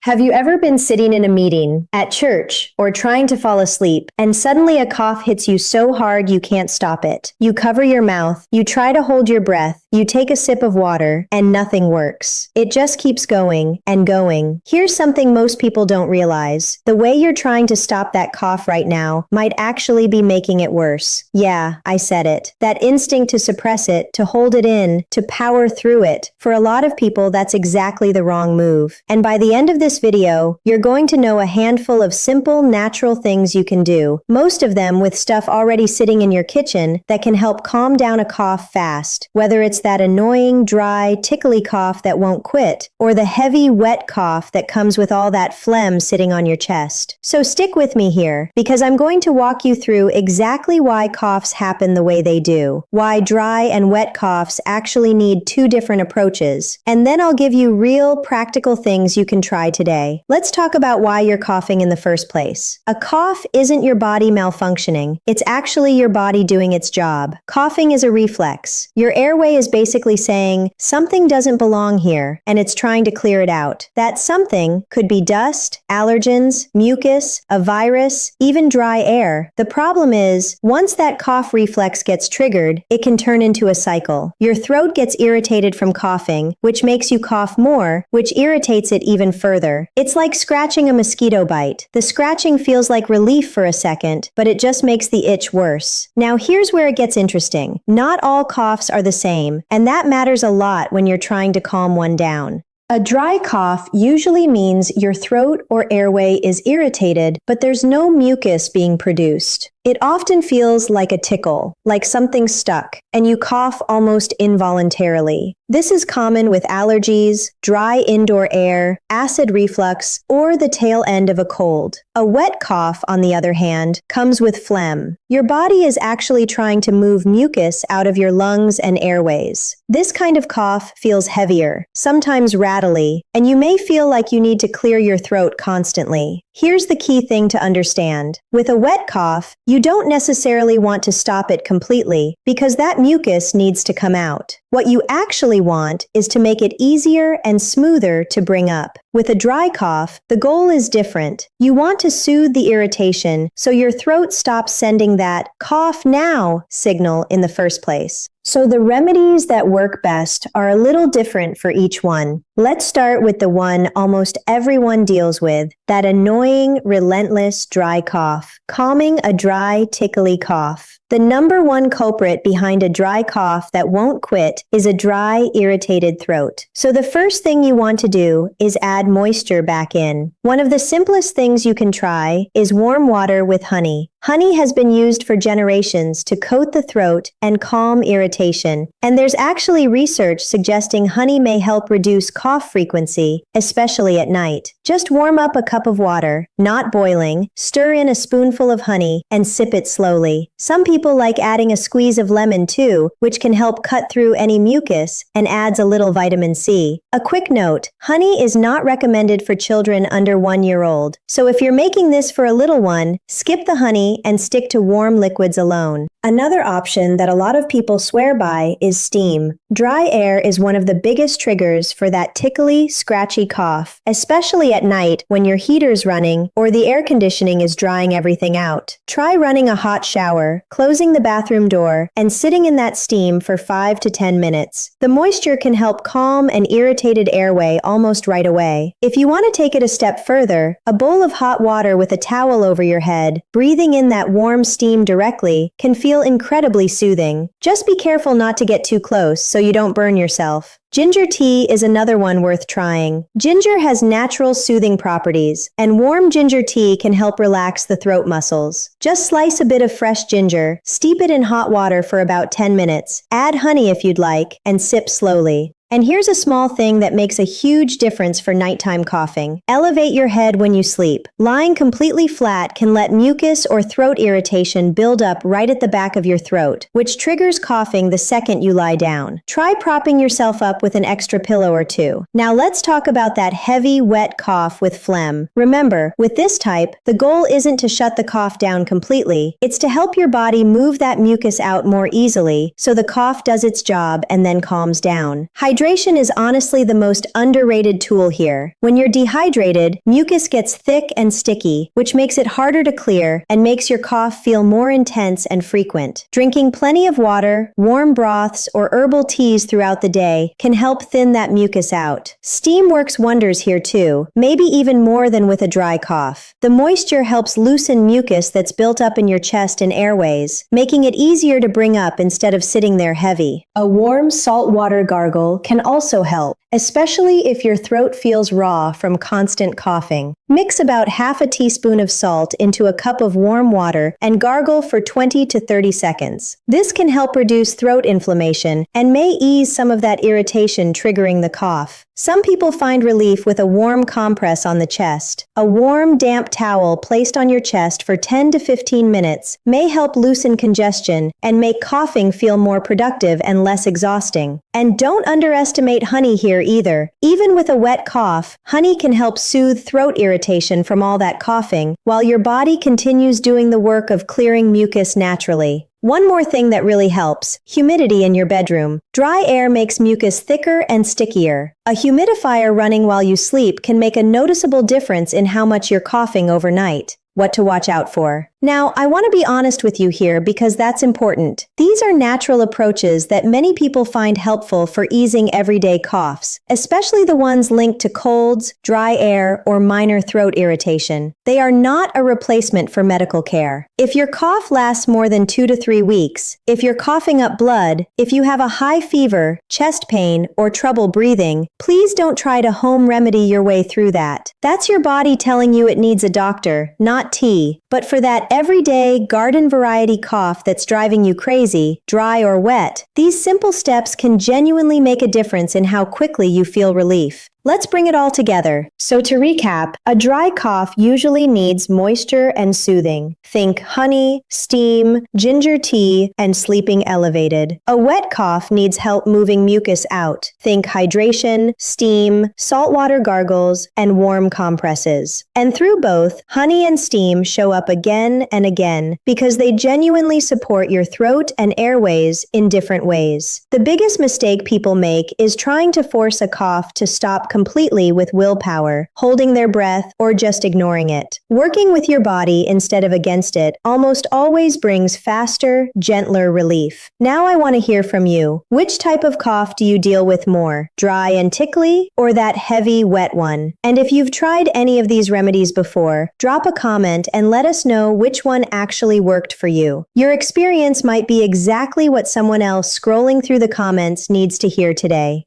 Have you ever been sitting in a meeting, at church, or trying to fall asleep, and suddenly a cough hits you so hard you can't stop it? You cover your mouth, you try to hold your breath, you take a sip of water, and nothing works. It just keeps going and going. Here's something most people don't realize. The way you're trying to stop that cough right now might actually be making it worse. Yeah, I said it. That instinct to suppress it, to hold it in, to power through it. For a lot of people, that's exactly the wrong move. And by the end of this video, you're going to know a handful of simple, natural things you can do, most of them with stuff already sitting in your kitchen that can help calm down a cough fast, whether it's that annoying, dry, tickly cough that won't quit, or the heavy, wet cough that comes with all that phlegm sitting on your chest. So stick with me here, because I'm going to walk you through exactly why coughs happen the way they do, why dry and wet coughs actually need two different approaches, and then I'll give you real, practical things you can try today. Let's talk about why you're coughing in the first place. A cough isn't your body malfunctioning. It's actually your body doing its job. Coughing is a reflex. Your airway is basically saying, something doesn't belong here, and it's trying to clear it out. That something could be dust, allergens, mucus, a virus, even dry air. The problem is, once that cough reflex gets triggered, it can turn into a cycle. Your throat gets irritated from coughing, which makes you cough more, which irritates it even further. It's like scratching a mosquito bite. The scratching feels like relief for a second, but it just makes the itch worse. Now here's where it gets interesting. Not all coughs are the same, and that matters a lot when you're trying to calm one down. A dry cough usually means your throat or airway is irritated, but there's no mucus being produced. It often feels like a tickle, like something stuck, and you cough almost involuntarily. This is common with allergies, dry indoor air, acid reflux, or the tail end of a cold. A wet cough, on the other hand, comes with phlegm. Your body is actually trying to move mucus out of your lungs and airways. This kind of cough feels heavier, sometimes rattly, and you may feel like you need to clear your throat constantly. Here's the key thing to understand. With a wet cough, you don't necessarily want to stop it completely because that mucus needs to come out. What you actually want is to make it easier and smoother to bring up. With a dry cough, the goal is different. You want to soothe the irritation so your throat stops sending that "cough now" signal in the first place. So the remedies that work best are a little different for each one. Let's start with the one almost everyone deals with, that annoying, relentless dry cough. Calming a dry, tickly cough. The number one culprit behind a dry cough that won't quit is a dry, irritated throat. So the first thing you want to do is add moisture back in. One of the simplest things you can try is warm water with honey. Honey has been used for generations to coat the throat and calm irritation, and there's actually research suggesting honey may help reduce cough frequency, especially at night. Just warm up a cup of water, not boiling, stir in a spoonful of honey, and sip it slowly. Some people like adding a squeeze of lemon too, which can help cut through any mucus and adds a little vitamin C. A quick note, honey is not recommended for children under 1 year old, so if you're making this for a little one, skip the honey and stick to warm liquids alone. Another option that a lot of people swear by is steam. Dry air is one of the biggest triggers for that tickly, scratchy cough, especially at night when your heater's running or the air conditioning is drying everything out. Try running a hot shower, closing the bathroom door, and sitting in that steam for 5 to 10 minutes. The moisture can help calm an irritated airway almost right away. If you want to take it a step further, a bowl of hot water with a towel over your head, breathing in that warm steam directly, can feel incredibly soothing. Just be careful not to get too close so you don't burn yourself. Ginger tea is another one worth trying. Ginger has natural soothing properties, and warm ginger tea can help relax the throat muscles. Just slice a bit of fresh ginger, steep it in hot water for about 10 minutes, add honey if you'd like, and sip slowly. And here's a small thing that makes a huge difference for nighttime coughing. Elevate your head when you sleep. Lying completely flat can let mucus or throat irritation build up right at the back of your throat, which triggers coughing the second you lie down. Try propping yourself up with an extra pillow or two. Now let's talk about that heavy, wet cough with phlegm. Remember, with this type, the goal isn't to shut the cough down completely. It's to help your body move that mucus out more easily so the cough does its job and then calms down. Hydration Hydration is honestly the most underrated tool here. When you're dehydrated, mucus gets thick and sticky, which makes it harder to clear and makes your cough feel more intense and frequent. Drinking plenty of water, warm broths, or herbal teas throughout the day can help thin that mucus out. Steam works wonders here too, maybe even more than with a dry cough. The moisture helps loosen mucus that's built up in your chest and airways, making it easier to bring up instead of sitting there heavy. A warm salt water gargle can also help, especially if your throat feels raw from constant coughing. Mix about half a teaspoon of salt into a cup of warm water and gargle for 20 to 30 seconds. This can help reduce throat inflammation and may ease some of that irritation triggering the cough. Some people find relief with a warm compress on the chest. A warm, damp towel placed on your chest for 10 to 15 minutes may help loosen congestion and make coughing feel more productive and less exhausting. And don't underestimate honey here either. Even with a wet cough, honey can help soothe throat irritation from all that coughing, while your body continues doing the work of clearing mucus naturally. One more thing that really helps: humidity in your bedroom. Dry air makes mucus thicker and stickier. A humidifier running while you sleep can make a noticeable difference in how much you're coughing overnight. What to watch out for. Now, I want to be honest with you here because that's important. These are natural approaches that many people find helpful for easing everyday coughs, especially the ones linked to colds, dry air, or minor throat irritation. They are not a replacement for medical care. If your cough lasts more than 2 to 3 weeks, if you're coughing up blood, if you have a high fever, chest pain, or trouble breathing, please don't try to home remedy your way through that. That's your body telling you it needs a doctor, not tea. But for that everyday garden variety cough that's driving you crazy, dry or wet, these simple steps can genuinely make a difference in how quickly you feel relief. Let's bring it all together. So to recap, a dry cough usually needs moisture and soothing. Think honey, steam, ginger tea, and sleeping elevated. A wet cough needs help moving mucus out. Think hydration, steam, saltwater gargles, and warm compresses. And through both, honey and steam show up again and again because they genuinely support your throat and airways in different ways. The biggest mistake people make is trying to force a cough to stop completely with willpower, holding their breath, or just ignoring it. Working with your body instead of against it almost always brings faster, gentler relief. Now I want to hear from you. Which type of cough do you deal with more? Dry and tickly, or that heavy, wet one? And if you've tried any of these remedies before, drop a comment and let us know which one actually worked for you. Your experience might be exactly what someone else scrolling through the comments needs to hear today.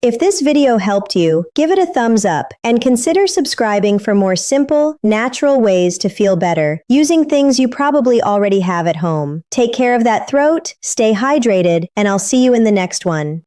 If this video helped you, give it a thumbs up and consider subscribing for more simple, natural ways to feel better, using things you probably already have at home. Take care of that throat, stay hydrated, and I'll see you in the next one.